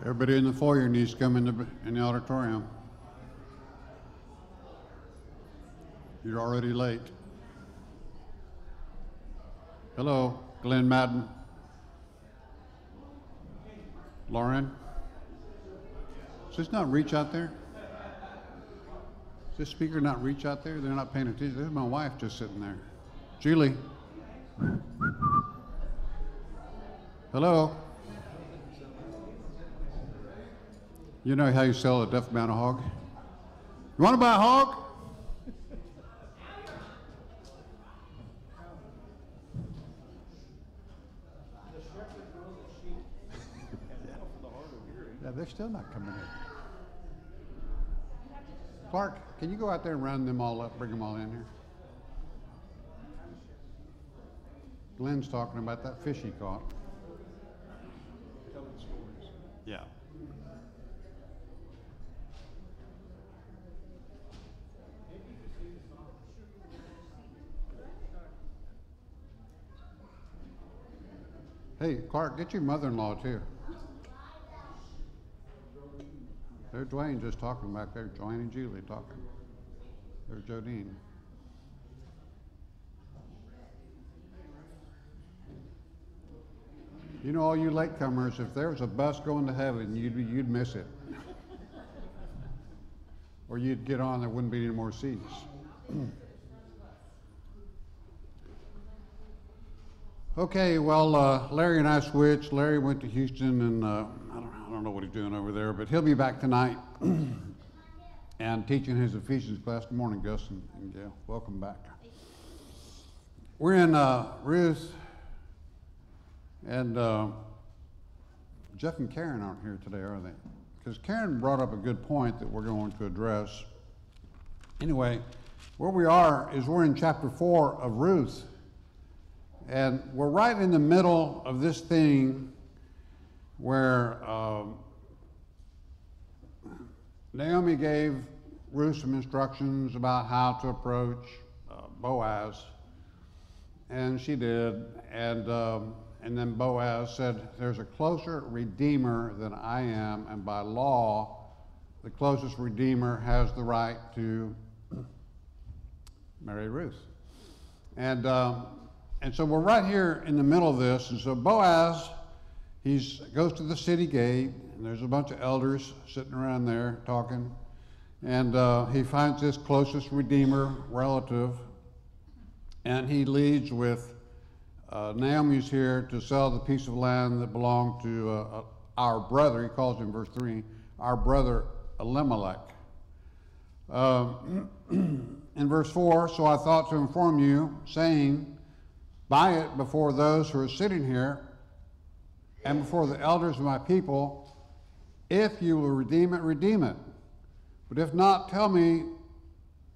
Everybody in the foyer needs to come in the auditorium. You're already late. Hello, Glenn Madden. Lauren? Does this not reach out there? Does this speaker not reach out there? They're not paying attention. There's my wife just sitting there. Julie? Hello? You know how you sell a deaf man a hog? You want to buy a hog? Yeah, they're still not coming in. Clark, can you go out there and round them all up, bring them all in here? Glenn's talking about that fish he caught. Telling stories. Yeah. Hey, Clark, get your mother-in-law too. There's Dwayne just talking back there. Dwayne and Julie talking. There's Jodine. You know, all you latecomers, if there was a bus going to heaven, you'd miss it. Or you'd get on, there wouldn't be any more seats. Okay, well, Larry and I switched. Larry went to Houston, and I don't know what he's doing over there, but he'll be back tonight and teaching his Ephesians class. Good morning, Gus and Gail. Welcome back. We're in Ruth, and Jeff and Karen aren't here today, are they? Because Karen brought up a good point that we're going to address. Anyway, where we are is we're in chapter 4 of Ruth. And we're right in the middle of this thing where Naomi gave Ruth some instructions about how to approach Boaz, and she did. And then Boaz said, "There's a closer redeemer than I am, and by law, the closest redeemer has the right to marry Ruth." And so we're right here in the middle of this. And so Boaz, he goes to the city gate, and there's a bunch of elders sitting around there talking. And he finds this closest redeemer relative, and he leads with Naomi's here to sell the piece of land that belonged to our brother. He calls him, verse 3, our brother Elimelech. In verse 4, so I thought to inform you, saying, buy it before those who are sitting here and before the elders of my people. If you will redeem it, redeem it. But if not, tell me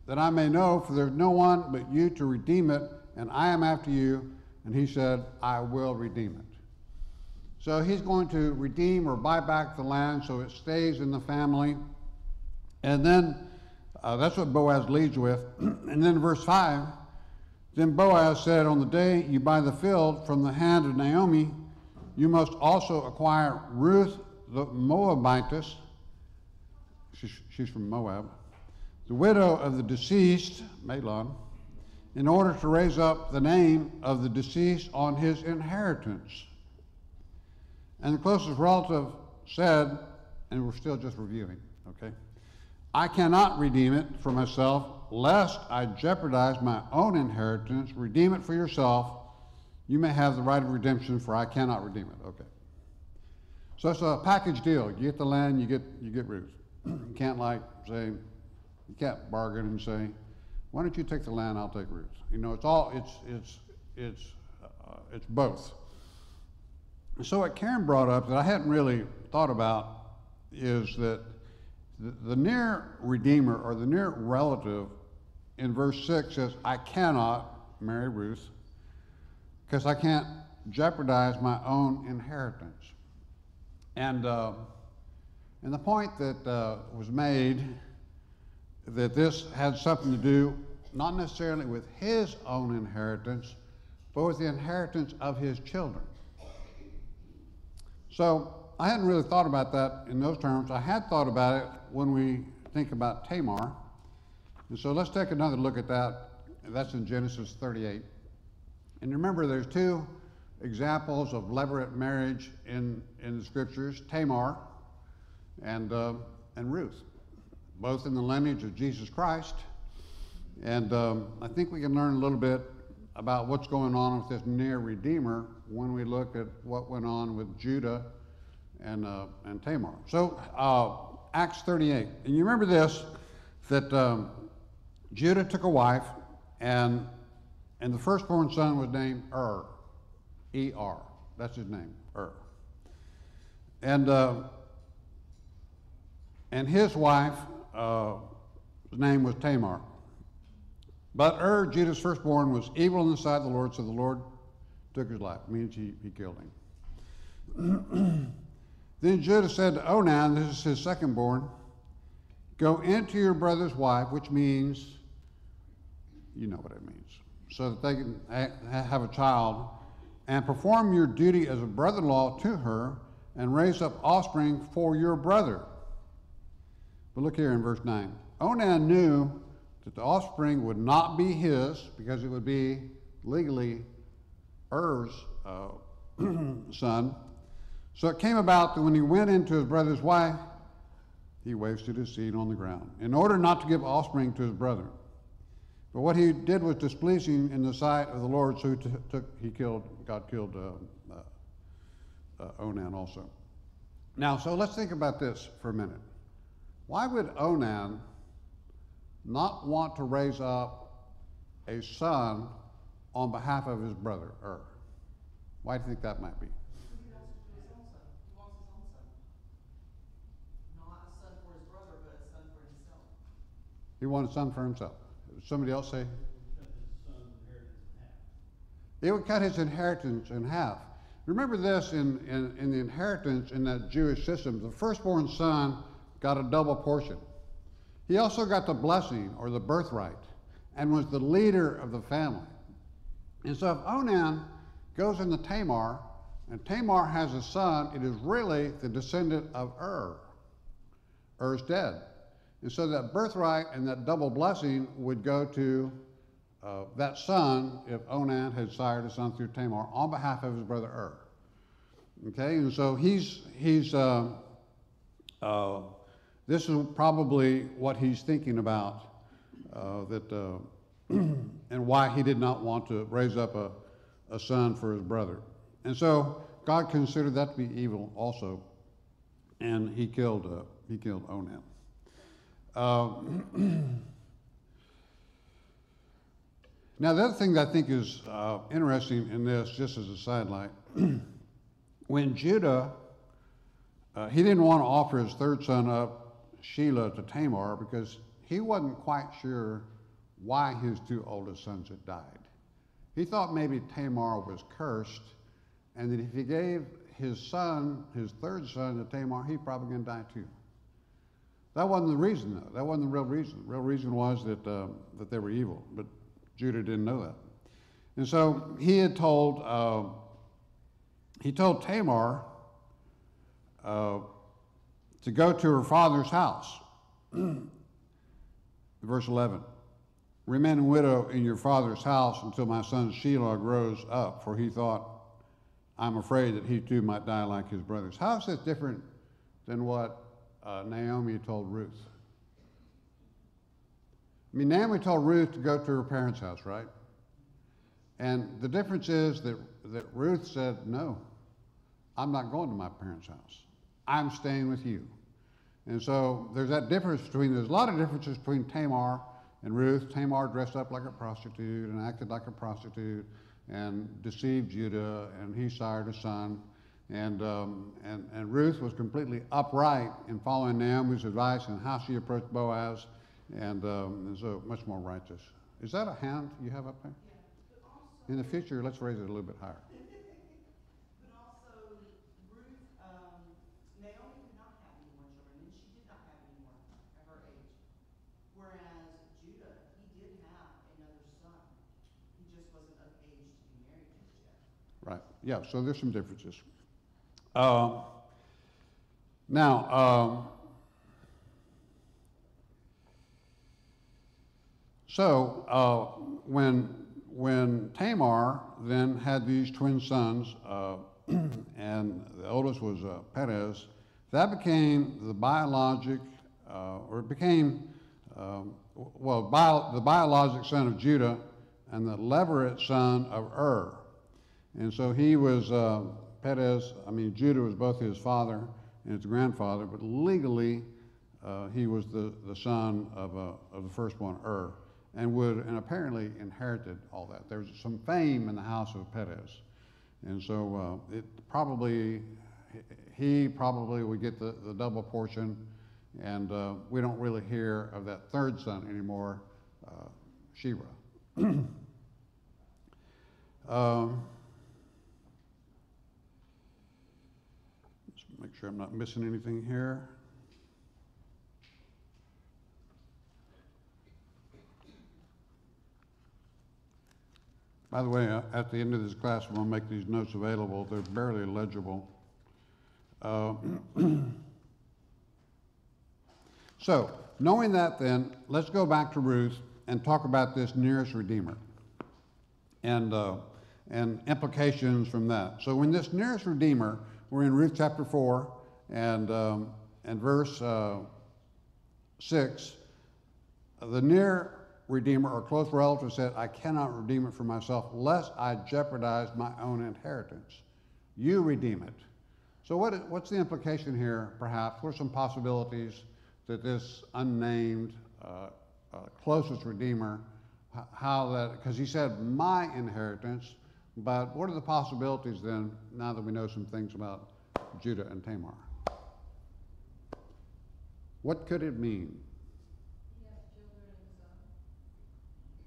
that I may know, for there's no one but you to redeem it, and I am after you. And he said, I will redeem it. So he's going to redeem or buy back the land so it stays in the family. And then that's what Boaz leads with. And then verse 5, then Boaz said, on the day you buy the field from the hand of Naomi, you must also acquire Ruth the Moabitess, she's from Moab, the widow of the deceased, Mahlon, in order to raise up the name of the deceased on his inheritance. And the closest relative said, and we're still just reviewing, okay, I cannot redeem it for myself, lest I jeopardize my own inheritance. Redeem it for yourself. You may have the right of redemption, for I cannot redeem it. Okay. So it's a package deal. You get the land, you get Ruth. You can't you can't bargain and say, why don't you take the land, I'll take Ruth. You know, it's both. So what Karen brought up that I hadn't really thought about is that the near redeemer or the near relative in verse 6 says, I cannot marry Ruth because I can't jeopardize my own inheritance. And the point that was made that this had something to do not necessarily with his own inheritance, but with the inheritance of his children. So I hadn't really thought about that in those terms. I had thought about it when we think about Tamar. And so let's take another look at that. That's in Genesis 38. And remember, there's two examples of levirate marriage in the scriptures, Tamar and Ruth, both in the lineage of Jesus Christ. And I think we can learn a little bit about what's going on with this near Redeemer when we look at what went on with Judah and Tamar. So Acts 38. And you remember this, that Judah took a wife, and the firstborn son was named E-R. That's his name, And his wife, his name was Tamar. But Judah's firstborn, was evil in the sight of the Lord, so the Lord took his life. It means he killed him. Then Judah said to Onan, this is his secondborn, go into your brother's wife, which means, you know what it means, so that they can have a child, and perform your duty as a brother-in-law to her, and raise up offspring for your brother. But look here in verse 9. Onan knew that the offspring would not be his, because it would be legally Er's son. So it came about that when he went into his brother's wife, he wasted his seed on the ground, in order not to give offspring to his brother. But what he did was displeasing in the sight of the Lord, so God killed Onan also. Now, so let's think about this for a minute. Why would Onan not want to raise up a son on behalf of his brother, Why do you think that might be? He wants to do his own son. He wants his own son. Not a son for his brother, but a son for himself. He wanted a son for himself. Somebody else say? It would cut his inheritance in half. Remember this, in the inheritance in that Jewish system, the firstborn son got a double portion. He also got the blessing, or the birthright, and was the leader of the family. And so if Onan goes into Tamar, and Tamar has a son, it is really the descendant of Er's dead. And so that birthright and that double blessing would go to that son if Onan had sired a son through Tamar on behalf of his brother Okay, and so this is probably what he's thinking about, and why he did not want to raise up a son for his brother. And so God considered that to be evil also, and he killed Onan. Now, the other thing that I think is interesting in this, just as a sidelight, when Judah, he didn't want to offer his third son up, Shelah, to Tamar, because he wasn't quite sure why his two oldest sons had died. He thought maybe Tamar was cursed, and that if he gave his third son to Tamar, he's probably going to die too. That wasn't the reason, though. That wasn't the real reason. The real reason was that they were evil, but Judah didn't know that. And so he told Tamar to go to her father's house. Verse 11, remain a widow in your father's house until my son Shelah grows up, for he thought, I'm afraid that he too might die like his brothers. How is this different than what Naomi told Ruth? I mean, Naomi told Ruth to go to her parents' house, right? And the difference is that Ruth said, no, I'm not going to my parents' house. I'm staying with you. And so there's that difference there's a lot of differences between Tamar and Ruth. Tamar dressed up like a prostitute and acted like a prostitute and deceived Judah, and he sired a son. And Ruth was completely upright in following Naomi's advice and how she approached Boaz, and so much more righteous. Is that a hand you have up there? Yeah. But also, In the future, let's raise it a little bit higher. but also, Ruth, Naomi could not have any more children, and she did not have any more at her age. Whereas Judah, he did have another son. He just wasn't of age to be married just yet. Right. Yeah, so there's some differences. Now, when Tamar then had these twin sons, and the oldest was Perez, that became the biologic, or it became, the biologic son of Judah and the levirate son of And so he was, Judah was both his father and his grandfather, but legally he was the son of the firstborn and apparently inherited all that. There was some fame in the house of Perez. And so he probably would get the double portion, and we don't really hear of that third son anymore, Sheba. Let's make sure I'm not missing anything here. By the way, at the end of this class, I'm going to make these notes available. They're barely legible. So, knowing that then, let's go back to Ruth and talk about this nearest Redeemer and implications from that. So when this nearest Redeemer, we're in Ruth chapter 4 and verse 6, the near Redeemer or close relative said, I cannot redeem it for myself lest I jeopardize my own inheritance. You redeem it. So what's the implication here, perhaps? What are some possibilities that this unnamed closest Redeemer, how that, because he said my inheritance, but what are the possibilities then, now that we know some things about Judah and Tamar? What could it mean?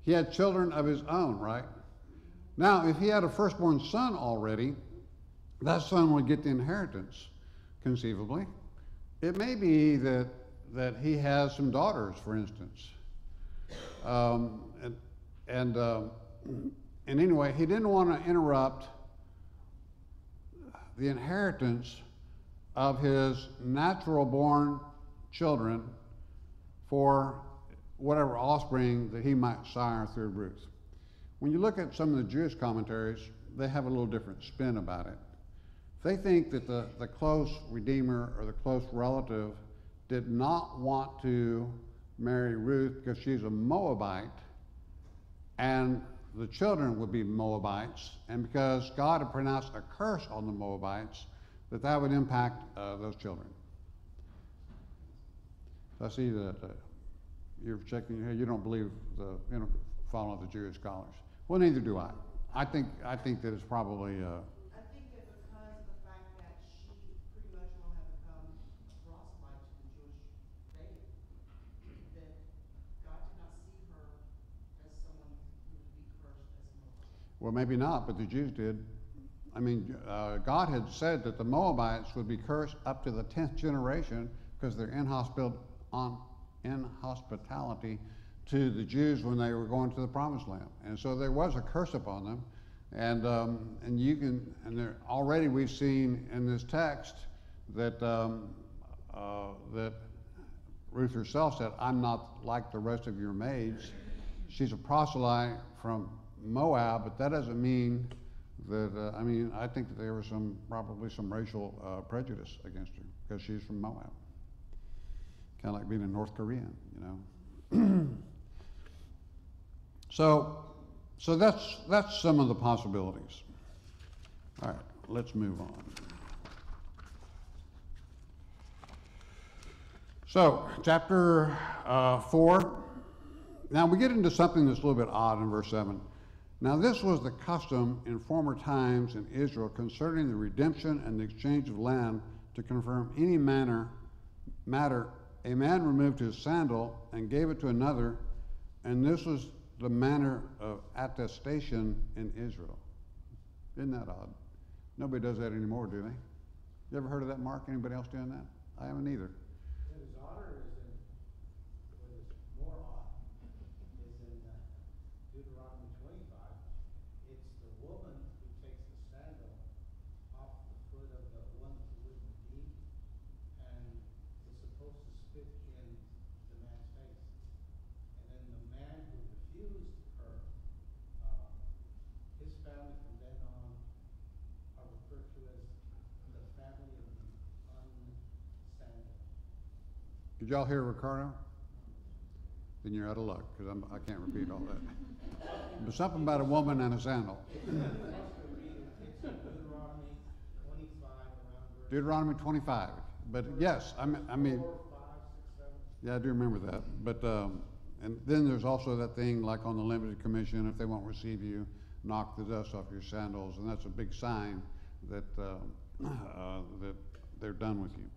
He had children of his own, right? Now, if he had a firstborn son already, that son would get the inheritance, conceivably. It may be that he has some daughters, for instance. And anyway, he didn't want to interrupt the inheritance of his natural-born children for whatever offspring that he might sire through Ruth. When you look at some of the Jewish commentaries, they have a little different spin about it. They think that the close redeemer or the close relative did not want to marry Ruth because she's a Moabite, and the children would be Moabites, and because God had pronounced a curse on the Moabites, that would impact those children. I see that you're checking your head. You don't believe follow the Jewish scholars. Well, neither do I. I think that it's probably. I think that because of the fact that she pretty much will have become a proselyte to the Jewish faith, that God did not see her as someone who would be cursed as a Moabite. Well, maybe not, but the Jews did. I mean, God had said that the Moabites would be cursed up to the 10th generation because they're inhospitality to the Jews when they were going to the Promised Land, and so there was a curse upon them, and there already we've seen in this text that that Ruth herself said, "I'm not like the rest of your maids." She's a proselyte from Moab, but that doesn't mean that. I think that there was probably some racial prejudice against her because she's from Moab. Kind of like being a North Korean, So that's some of the possibilities. All right, let's move on. So, chapter 4. Now we get into something that's a little bit odd in verse 7. Now this was the custom in former times in Israel concerning the redemption and the exchange of land to confirm any matter. A man removed his sandal and gave it to another, and this was the manner of attestation in Israel. Isn't that odd? Nobody does that anymore, do they? You ever heard of that, Mark? Anybody else doing that? I haven't either. What is odder is what is more odd is in Deuteronomy 25. It's the woman who takes the sandal off the foot of the one who would redeem, and Did y'all hear Ricardo? Then you're out of luck, because I can't repeat all that. But something about a woman and a sandal. Deuteronomy 25. But yes, I mean, yeah, I do remember that. But and then there's also that thing like on the limited commission, if they won't receive you, knock the dust off your sandals, and that's a big sign that that they're done with you.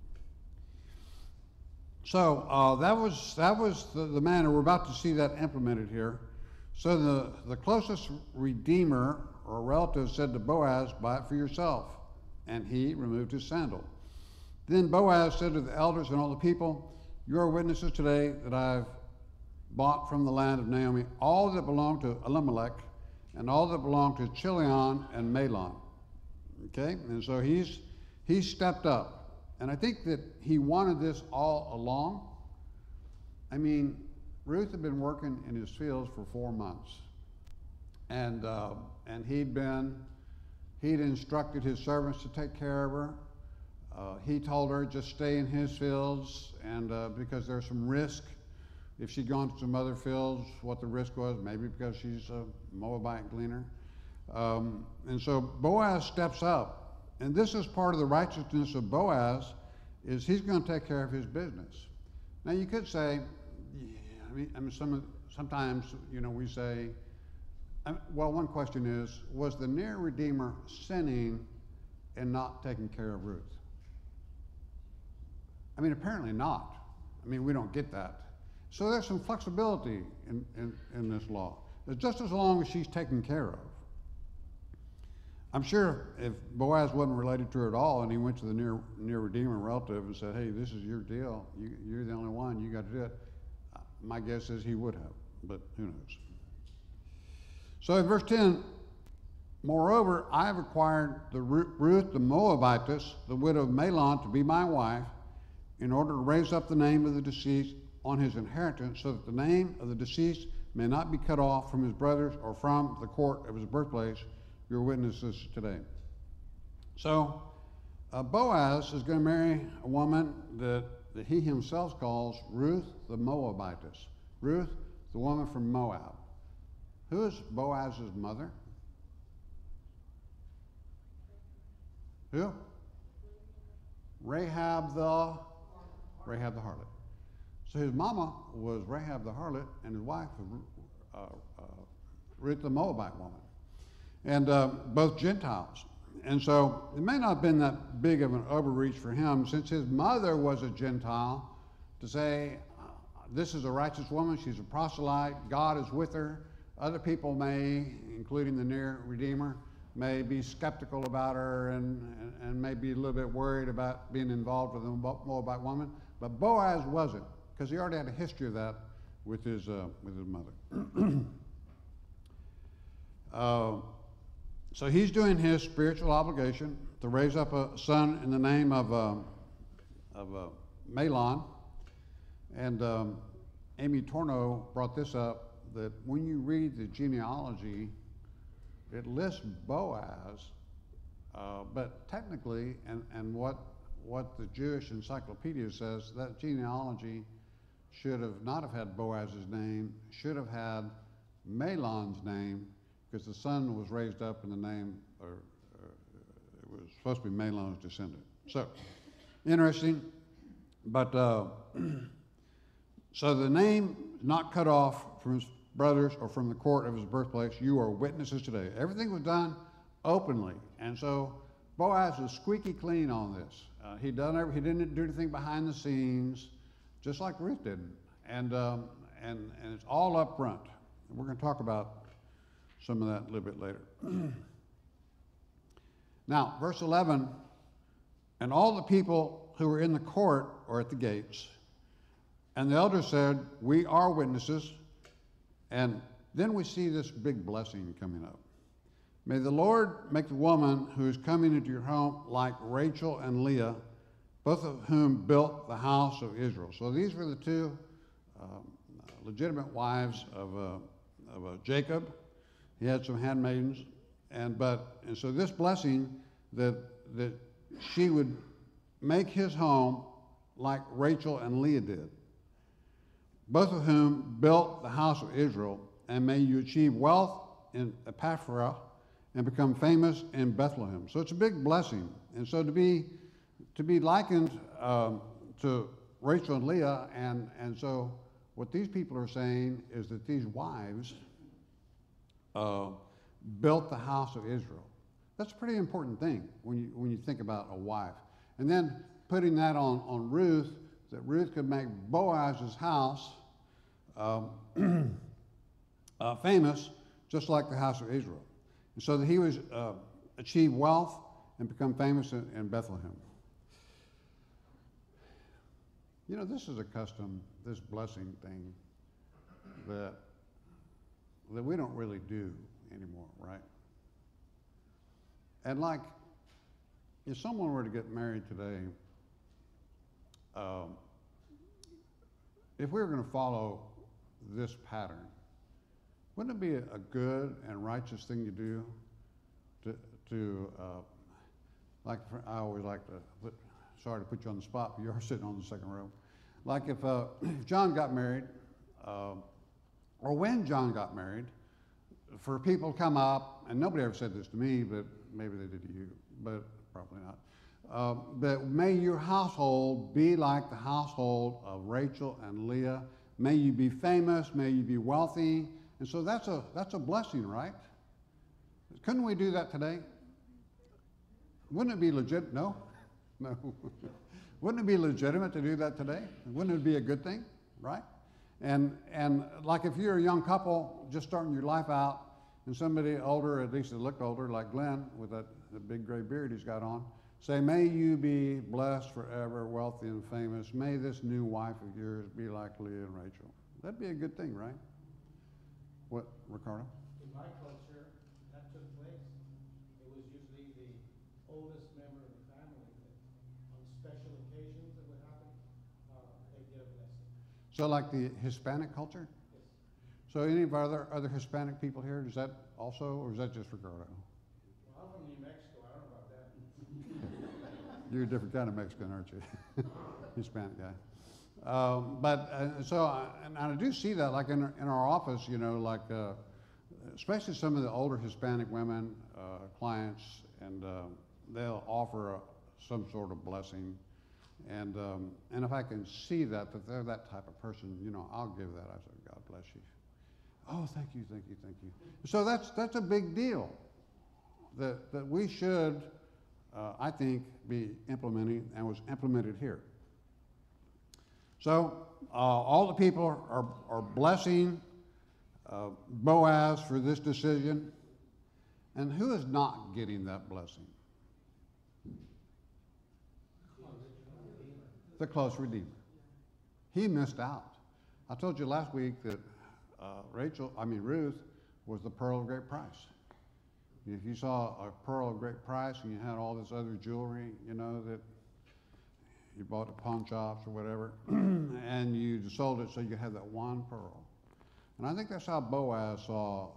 So that was the manner. We're about to see that implemented here. So the closest redeemer or relative said to Boaz, "Buy it for yourself," and he removed his sandal. Then Boaz said to the elders and all the people, "You are witnesses today that I've bought from the land of Naomi all that belonged to Elimelech and all that belonged to Chilion and Mahlon." Okay, and so he's stepped up, and I think that he wanted this all along. I mean, Ruth had been working in his fields for 4 months, and he'd instructed his servants to take care of her. He told her just stay in his fields, and because there's some risk if she'd gone to some other fields, what the risk was, maybe because she's a Moabite gleaner. And so Boaz steps up, and this is part of the righteousness of Boaz, is he's going to take care of his business. Now you could say, yeah, I mean sometimes, you know, we say, well, one question is, was the near Redeemer sinning in not taking care of Ruth? I mean, apparently not. I mean, we don't get that. So there's some flexibility in this law. It's just as long as she's taken care of. I'm sure if Boaz wasn't related to her at all and he went to the near Redeemer relative and said, hey, this is your deal, you're the only one, you got to do it, my guess is he would have, but who knows. So in verse 10, moreover, I have acquired Ruth the Moabitess, the widow of Mahlon, to be my wife, in order to raise up the name of the deceased on his inheritance, so that the name of the deceased may not be cut off from his brothers or from the court of his birthplace. Your witnesses today. So Boaz is going to marry a woman that he himself calls Ruth the Moabitess. Ruth, the woman from Moab. Who is Boaz's mother? Who? Rahab the harlot. So his mama was Rahab the harlot, and his wife was Ruth the Moabite woman, and both Gentiles. And so it may not have been that big of an overreach for him, since his mother was a Gentile, to say, this is a righteous woman, she's a proselyte, God is with her. Other people may, including the near Redeemer, may be skeptical about her and may be a little bit worried about being involved with a Moabite woman. But Boaz wasn't, because he already had a history of that with his mother. So he's doing his spiritual obligation to raise up a son in the name of Mahlon. And Amy Torno brought this up, that when you read the genealogy, it lists Boaz, but technically, and what the Jewish encyclopedia says, that genealogy should have not have had Boaz's name, should have had Mahlon's name, because the son was raised up in the name, or it was supposed to be Mahlon's descendant. So, interesting, but so the name is not cut off from his brothers or from the court of his birthplace. You are witnesses today. Everything was done openly, and so Boaz is squeaky clean on this. He didn't do anything behind the scenes, just like Ruth didn't, and it's all up front. And we're going to talk about some of that a little bit later. Now, verse 11, and all the people who were in the court or at the gates, and the elders said, we are witnesses. And then we see this big blessing coming up. May the Lord make the woman who is coming into your home like Rachel and Leah, both of whom built the house of Israel. So these were the two legitimate wives of Jacob. He had some handmaidens, and so this blessing that she would make his home like Rachel and Leah did. both of whom built the house of Israel, and may you achieve wealth in Epaphras and become famous in Bethlehem. So it's a big blessing. And so to be likened to Rachel and Leah, and so what these people are saying is that these wives built the house of Israel. That's a pretty important thing when you think about a wife. And then putting that on Ruth, that Ruth could make Boaz's house famous, just like the house of Israel. And so that he would achieve wealth and become famous in Bethlehem. You know, this is a custom, this blessing thing, that we don't really do anymore, right? And like, if someone were to get married today, if we were going to follow this pattern, wouldn't it be a good and righteous thing to do I always like to sorry to put you on the spot, but you're sitting on the second row. Like if John got married, or when John got married, for people to come up, and nobody ever said this to me, but maybe they did to you, but probably not. But may your household be like the household of Rachel and Leah. May you be famous, may you be wealthy. And so that's a blessing, right? Couldn't we do that today? Wouldn't it be legit? No? No. Wouldn't it be legitimate to do that today? Wouldn't it be a good thing, right? And like if you're a young couple just starting your life out, and somebody older, at least they look older, like Glenn with that big gray beard he's got on, say, may you be blessed forever, wealthy and famous. May this new wife of yours be like Leah and Rachel. That'd be a good thing, right? What, Ricardo? In my culture, that took place. It was usually the oldest member of the family that, on special occasions that would happen, they'd get a blessing. So like the Hispanic culture? Yes. So any of our other Hispanic people here, does that also, or is that just Ricardo? Well, I'm from New Mexico. I don't know about that. You're a different kind of Mexican, aren't you? Hispanic guy. And I do see that, like in our office, you know, like especially some of the older Hispanic women, clients, and they'll offer some sort of blessing. And if I can see that they're that type of person, you know, I'll give that. I say, God bless you. Oh, thank you, thank you, thank you. So that's a big deal that we should, I think, be implementing, and was implemented here. So all the people are blessing Boaz for this decision. And who is not getting that blessing? The close Redeemer. He missed out. I told you last week that Ruth was the pearl of great price. If you saw a pearl of great price and you had all this other jewelry, you know, that you bought at pawn shops or whatever, and you sold it so you had that one pearl. And I think that's how Boaz saw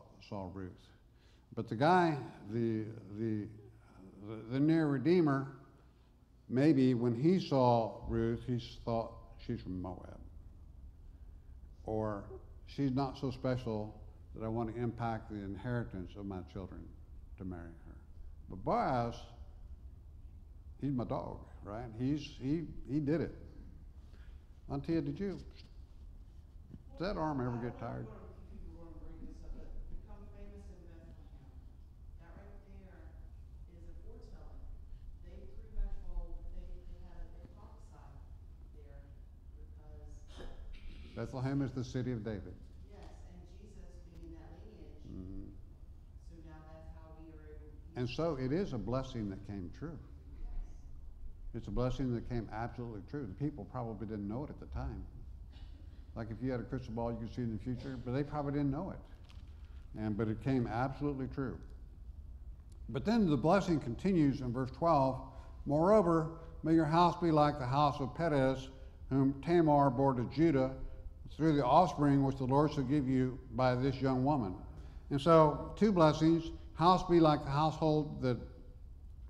Ruth. But the guy, the near Redeemer, maybe when he saw Ruth, he thought she's from Moab. Or she's not so special that I want to impact the inheritance of my children to marry her. But Boaz, he's my dog, right? He did it. Antia, did that arm ever get tired? People want to bring this up, but become famous in Bethlehem. That right there is a foretelling. They pretty much they prophesied there because Bethlehem is the city of David. yes, and Jesus being that lineage. Mm-hmm. So now that's how we are able to. And so it is a blessing that came true. It's a blessing that came absolutely true. The people probably didn't know it at the time. Like if you had a crystal ball, you could see in the future, but they probably didn't know it. But it came absolutely true. But then the blessing continues in verse 12. Moreover, may your house be like the house of Perez, whom Tamar bore to Judah, through the offspring which the Lord shall give you by this young woman. And so, two blessings. House be like the household that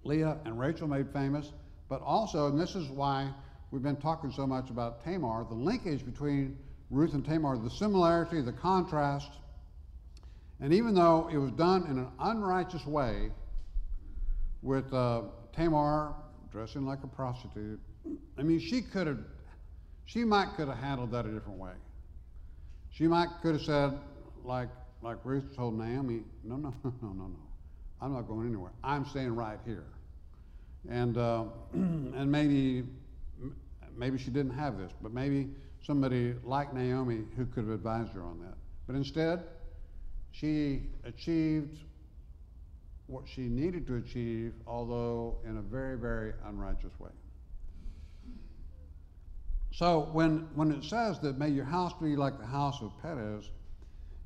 Leah and Rachel made famous, but also, and this is why we've been talking so much about Tamar, the linkage between Ruth and Tamar, the similarity, the contrast. And even though it was done in an unrighteous way, with Tamar dressing like a prostitute, I mean, she might could have handled that a different way. She might could have said, like Ruth told Naomi, no, I'm not going anywhere. I'm staying right here. And and maybe she didn't have this, but maybe somebody like Naomi who could have advised her on that. But instead, she achieved what she needed to achieve, although in a very, very unrighteous way. So when it says that may your house be like the house of Perez,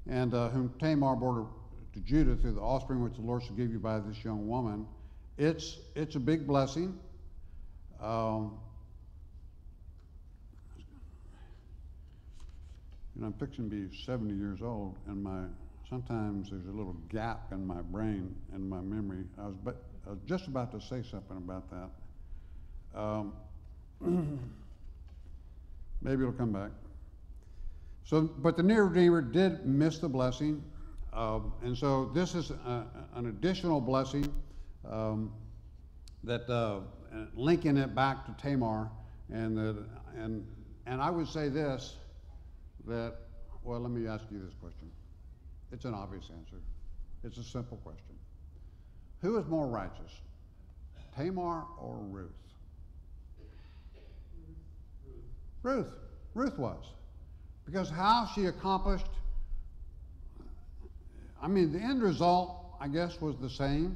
and whom Tamar bore to Judah through the offspring which the Lord shall give you by this young woman, it's a big blessing. I'm fixing to be 70 years old, and sometimes there's a little gap in my brain and my memory. I was just about to say something about that. Maybe it'll come back. So, but the near Redeemer did miss the blessing, and so this is an additional blessing that linking it back to Tamar, and I would say this, that, well, let me ask you this question. It's an obvious answer. It's a simple question. Who is more righteous, Tamar or Ruth? Ruth was. Because how she accomplished, I mean, the end result, I guess, was the same,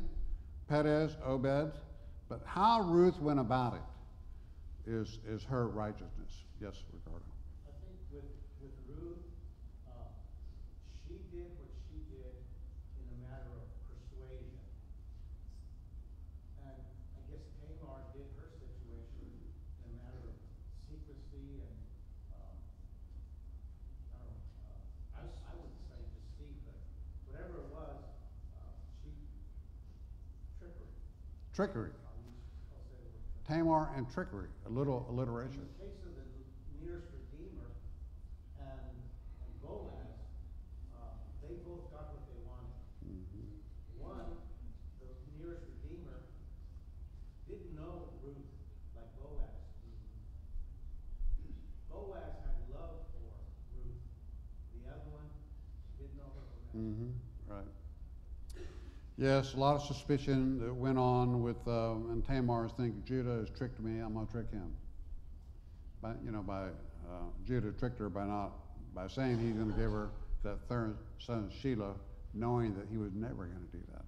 Perez, Obed, but how Ruth went about it is her righteousness. Yes, Ricardo. I think with Ruth, she did what she did in a matter of persuasion. And I guess Tamar did her situation in a matter of secrecy and, I don't know, I wouldn't say deceit, but whatever it was, Trickery. I'll say the word trickery. Tamar and trickery, a little alliteration. In the case of the nearest Redeemer and Boaz, they both got what they wanted. Mm-hmm. One, the nearest Redeemer, didn't know Ruth like Boaz. Boaz had love for Ruth. The other one, didn't know her from Adam. Mm-hmm. Right. Yes, a lot of suspicion that went on with, and Tamar's thinking, Judah has tricked me, I'm going to trick him. Judah tricked her by saying he's going to give her that third son, Shelah, knowing that he was never going to do that.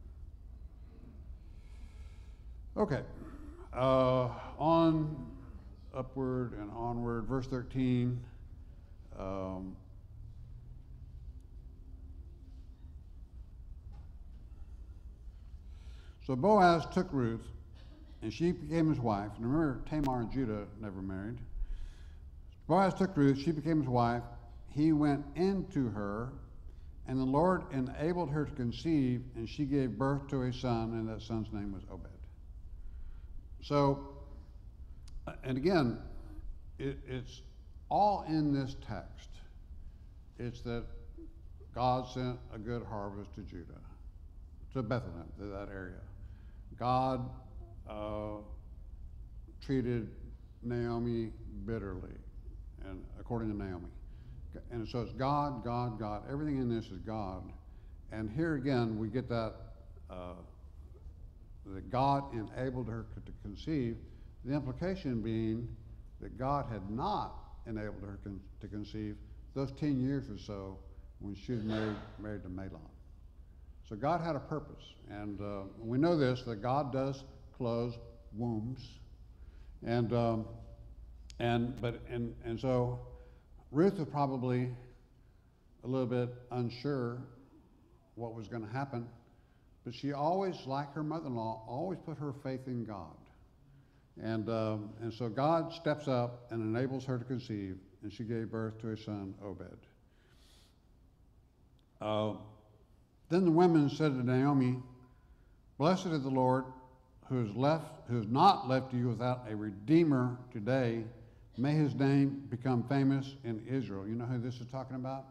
Okay, on upward and onward, verse 13. So Boaz took Ruth, and she became his wife. And remember, Tamar and Judah never married. Boaz took Ruth, she became his wife. He went into her, and the Lord enabled her to conceive, and she gave birth to a son, and that son's name was Obed. So, and again, it's all in this text. It's that God sent a good harvest to Judah, to Bethlehem, to that area. God treated Naomi bitterly, and according to Naomi. And so it's God, God, God. Everything in this is God. And here again, we get that that God enabled her to conceive, the implication being that God had not enabled her to conceive those 10 years or so when she was married to Mahlon. So God had a purpose, and we know this, that God does close wombs, and so Ruth was probably a little bit unsure what was going to happen, but she always, like her mother-in-law, always put her faith in God, and so God steps up and enables her to conceive, and she gave birth to a son, Obed. Then the women said to Naomi, "Blessed is the Lord who has not left you without a redeemer today, May his name become famous in Israel. You know who this is talking about?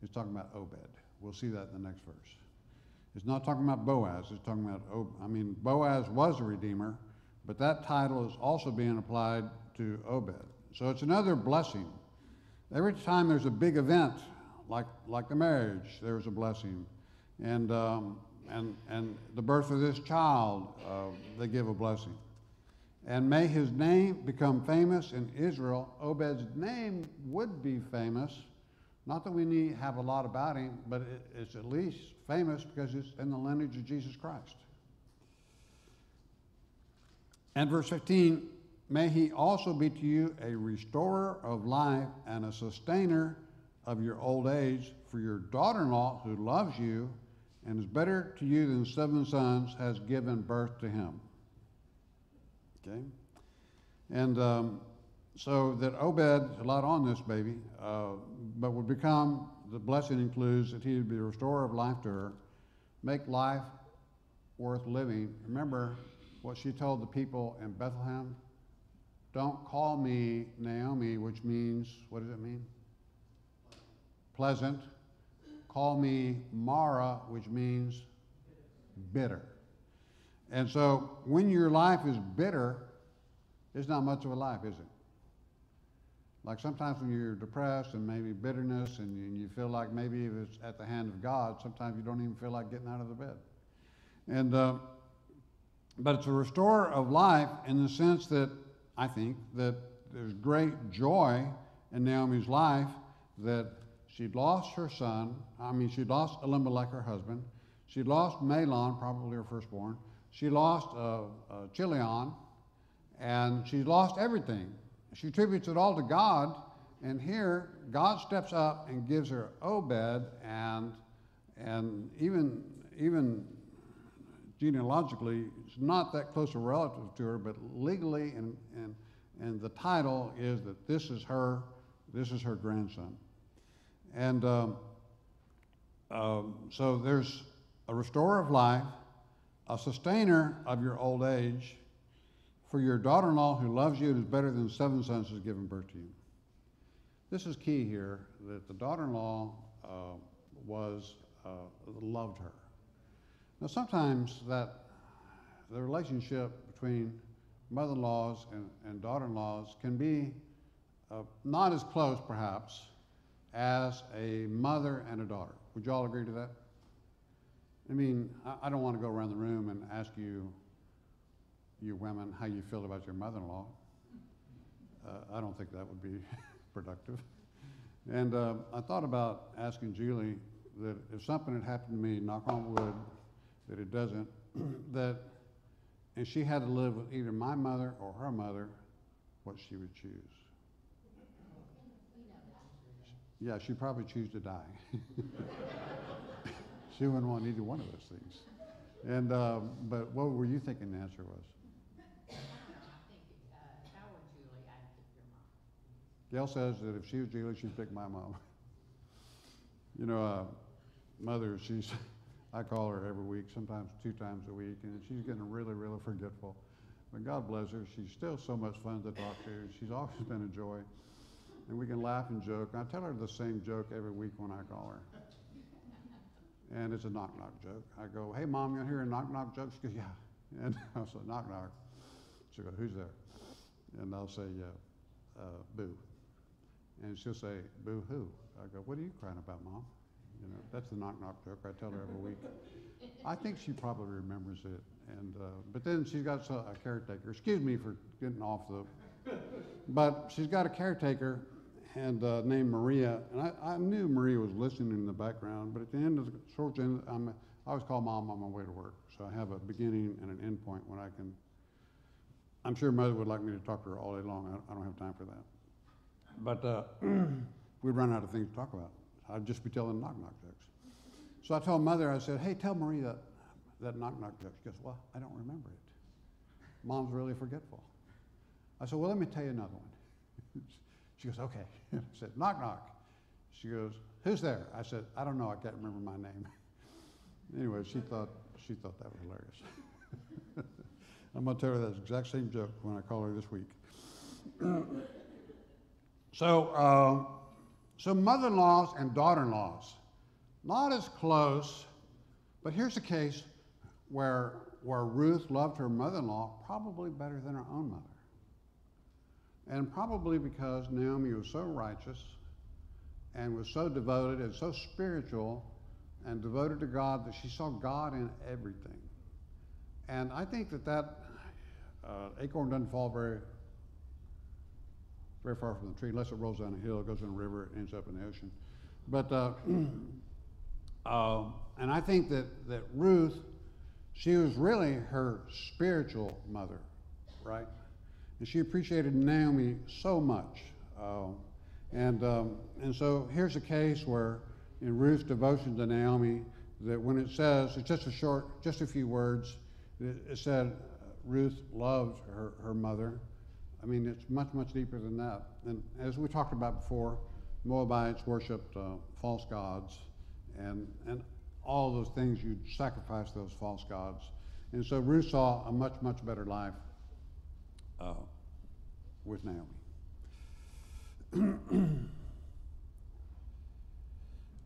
It's talking about Obed. We'll see that in the next verse. It's not talking about Boaz. It's talking about Boaz was a redeemer, but that title is also being applied to Obed. So it's another blessing. Every time there's a big event, like the marriage, there's a blessing, and the birth of this child, they give a blessing. And may his name become famous in Israel. Obed's name would be famous. Not that we need have a lot about him, but it's at least famous because it's in the lineage of Jesus Christ. And verse 15, may he also be to you a restorer of life and a sustainer of your old age, for your daughter-in-law who loves you and is better to you than 7 sons has given birth to him. Okay? And so that Obed, a lot on this baby, but would become, the blessing includes that he would be a restorer of life to her, make life worth living. Remember what she told the people in Bethlehem? Don't call me Naomi, which means, what does it mean? Pleasant. Call me Mara, which means bitter. And so when your life is bitter, it's not much of a life, is it? Like sometimes when you're depressed and maybe bitterness and you feel like maybe if it's at the hand of God, sometimes you don't even feel like getting out of the bed. And but it's a restorer of life in the sense that I think that there's great joy in Naomi's life that she'd lost her son. She'd lost Elimelech, her husband. She'd lost Mahlon, probably her firstborn. She lost Chilion, and she's lost everything. She attributes it all to God, and here God steps up and gives her Obed, and even genealogically, it's not that close a relative to her, but legally and the title is that this is her grandson. And so there's a restorer of life, a sustainer of your old age, for your daughter-in-law who loves you and is better than 7 sons has given birth to you. This is key here, that the daughter-in-law loved her. Now sometimes the relationship between mother-in-laws and daughter-in-laws can be not as close perhaps as a mother and a daughter. Would you all agree to that? I mean, I don't want to go around the room and ask you women, how you feel about your mother-in-law. I don't think that would be productive. And I thought about asking Julie that if something had happened to me, knock on wood, that it doesn't, and she had to live with either my mother or her mother, what she would choose. Yeah, she'd probably choose to die. She wouldn't want either one of those things. And but what were you thinking the answer was? I think if I were Julie, I'd pick your mom. Gail says that if she was Julie, she'd pick my mom. You know, mother, I call her every week, sometimes 2 times a week, and she's getting really, really forgetful. But God bless her, she's still so much fun to talk to. She's always been a joy. And we can laugh and joke. I tell her the same joke every week when I call her. And it's a knock-knock joke. I go, hey, Mom, you want to hear a knock-knock joke? She goes, yeah. And I'll say, knock-knock. She'll go, who's there? And I'll say, boo. And she'll say, boo-hoo. I go, what are you crying about, Mom? You know, that's the knock-knock joke I tell her every week. I think she probably remembers it. And but then she's got a caretaker. Excuse me for getting off the... But she's got a caretaker and named Maria. And I knew Maria was listening in the background, but at the end of the short end, I always call Mom on my way to work. So I have a beginning and an end point when I can... I'm sure Mother would like me to talk to her all day long. I don't have time for that. But we'd run out of things to talk about. I'd just be telling knock-knock jokes. So I told Mother, I said, hey, tell Maria that knock-knock joke. She goes, well, I don't remember it. Mom's really forgetful. I said, well, let me tell you another one. She goes, okay. I said, knock-knock. She goes, who's there? I said, I don't know. I can't remember my name. Anyway, she thought that was hilarious. I'm going to tell her that exact same joke when I call her this week. So mother-in-laws and daughter-in-laws, not as close, but here's a case where Ruth loved her mother-in-law probably better than her own mother. And probably because Naomi was so righteous and was so devoted and so spiritual and devoted to God that she saw God in everything. And I think that acorn doesn't fall very far from the tree, unless it rolls down a hill, it goes in a river, it ends up in the ocean. But, and I think that Ruth, she was really her spiritual mother, right? And she appreciated Naomi so much. And so here's a case where in Ruth's devotion to Naomi, that when it says, it's just a few words, it said Ruth loved her mother. I mean, it's much, much deeper than that. And as we talked about before, Moabites worshipped false gods, and all those things, you sacrifice those false gods. And so Ruth saw a much, much better life with Naomi.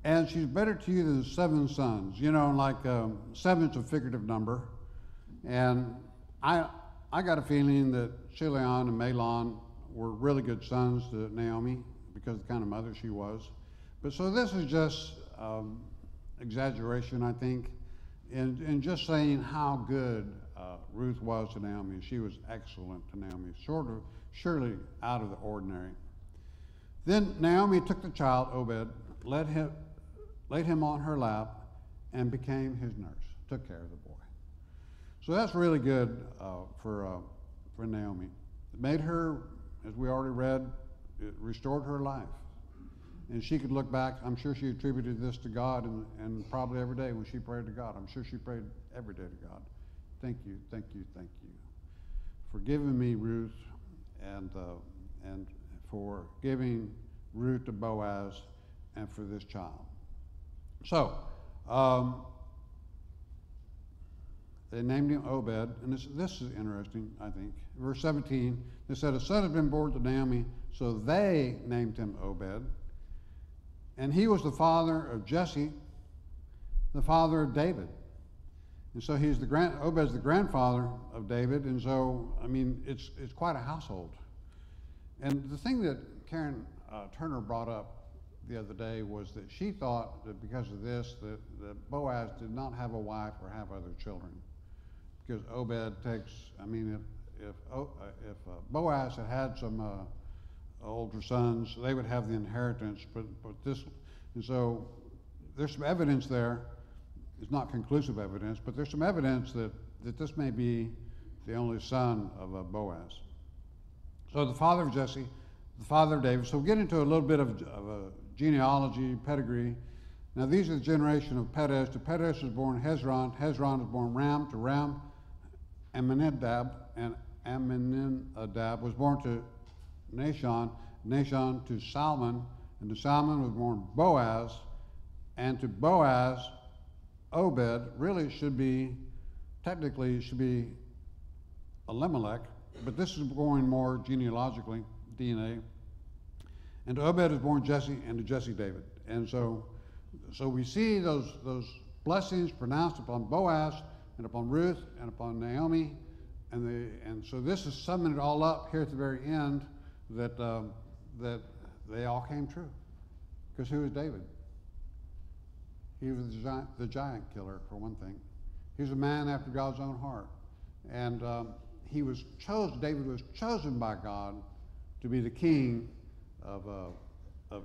And she's better to you than 7 sons. You know, like 7's a figurative number. And I got a feeling that Chilion and Mahlon were really good sons to Naomi because of the kind of mother she was. But so this is just exaggeration, I think, in just saying how good Ruth was to Naomi. She was excellent to Naomi, surely out of the ordinary. Then Naomi took the child, Obed, laid him on her lap, and became his nurse, took care of the boy. So that's really good for Naomi. It made her, as we already read, it restored her life. And she could look back, I'm sure she attributed this to God, and probably every day when she prayed to God. I'm sure she prayed every day to God. Thank you, thank you, thank you for giving me Ruth, and for giving Ruth to Boaz, and for this child. So, they named him Obed, and this is interesting, I think. Verse 17, they said, a son had been born to Naomi, so they named him Obed. And he was the father of Jesse, the father of David. And so Obed's the grandfather of David, and so, I mean, it's quite a household. And the thing that Karen Turner brought up the other day was that she thought that because of this, that Boaz did not have a wife or have other children. Because Obed takes, I mean, if Boaz had some older sons, they would have the inheritance, but this, and so there's some evidence there. It's not conclusive evidence, but there's some evidence that this may be the only son of Boaz. So the father of Jesse, the father of David. So we'll get into a little bit of a genealogy, pedigree. Now these are the generation of Perez. To Perez was born Hezron. Hezron was born Ram. To Ram, Amminadab. And Amminadab was born to Nahshon. Nahshon to Salmon. And to Salmon was born Boaz. And to Boaz, Obed, really technically should be Elimelech, but this is going more genealogically, DNA. And to Obed is born Jesse, and to Jesse David. And so we see those blessings pronounced upon Boaz and upon Ruth and upon Naomi, and so this is summing it all up here at the very end that they all came true. Because who is David? He was the giant killer, for one thing. He was a man after God's own heart, and he was chosen. David was chosen by God to be the king of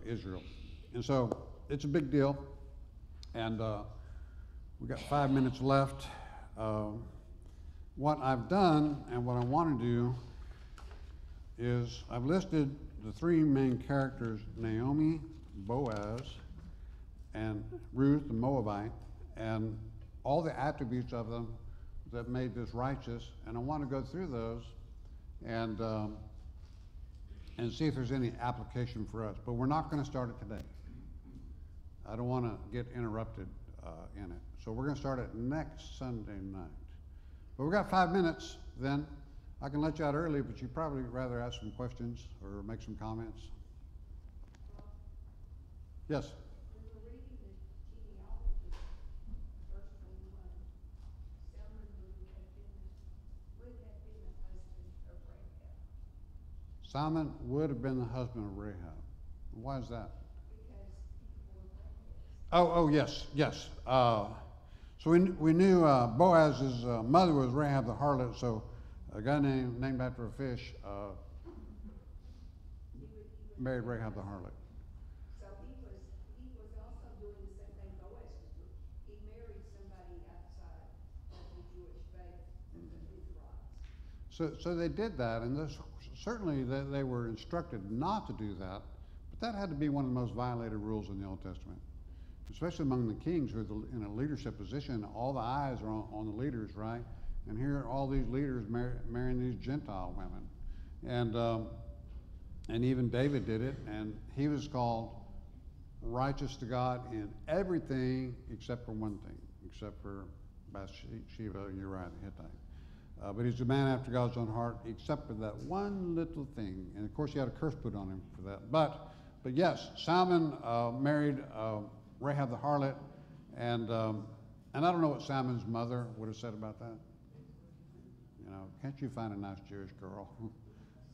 Israel, and so it's a big deal. And we got 5 minutes left. What I've done and what I want to do is I've listed the 3 main characters: Naomi, Boaz, and Ruth the Moabite, and all the attributes of them that made this righteous. And I want to go through those and see if there's any application for us. But we're not going to start it today. I don't want to get interrupted in it. So we're going to start it next Sunday night. But we've got 5 minutes then. I can let you out early, but you'd probably rather ask some questions or make some comments. Yes? We were reading the genealogy, first 21. Salmon would have been the husband of Rahab, Simon would have been the husband of Rahab. Why is that? because people were Rahab's. Oh, yes, yes. So we knew Boaz's mother was Rahab the harlot, so a guy named after a fish He would married Rahab the harlot. So he was also doing the same thing Boaz was doing. He married somebody outside of the Jewish faith, the Israelites. So they did that, and certainly they were instructed not to do that, but that had to be one of the most violated rules in the Old Testament, especially among the kings who are in a leadership position. All the eyes are on the leaders, right? And here are all these leaders marrying these Gentile women. And even David did it, and he was called righteous to God in everything except for one thing, except for Bathsheba, Uriah the Hittite. But he's a man after God's own heart, except for that one little thing. And of course, he had a curse put on him for that. But yes, Salmon married Rahab the harlot, and I don't know what Salmon's mother would have said about that. You know, can't you find a nice Jewish girl?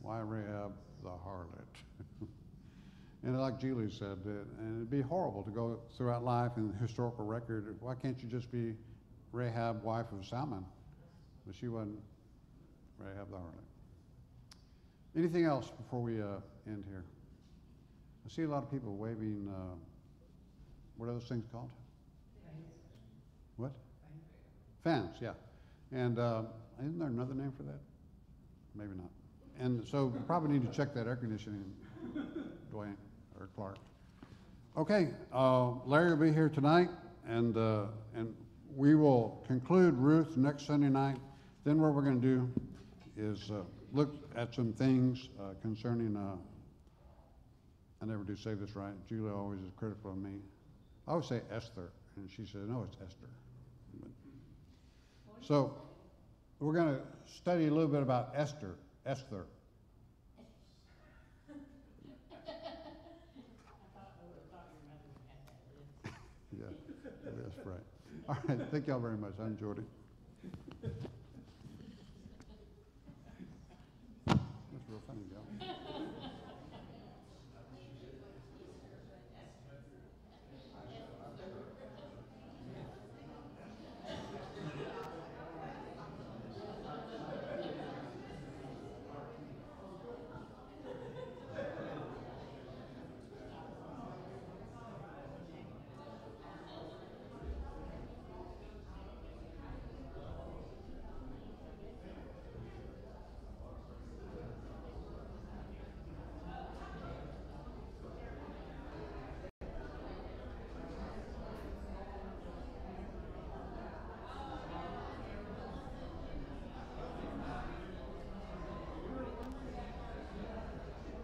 Why Rahab the harlot? And like Julie said, and it'd be horrible to go throughout life in the historical record. Why can't you just be Rahab, wife of Salmon? But she wasn't Rahab the harlot. Anything else before we end here? I see a lot of people waving, what are those things called? What? Fans, yeah. And isn't there another name for that? Maybe not. And so we probably need to check that air conditioning, Dwayne or Clark. Okay, Larry will be here tonight, and we will conclude Ruth next Sunday night. Then what we're going to do is look at some things concerning, I never do say this right. Julia always is critical of me. I always say Esther, and she said, no, it's Esther. So we're going to study a little bit about Esther. Esther. Yeah, that's right. All right, thank y'all very much. I enjoyed it. That's real funny, y'all.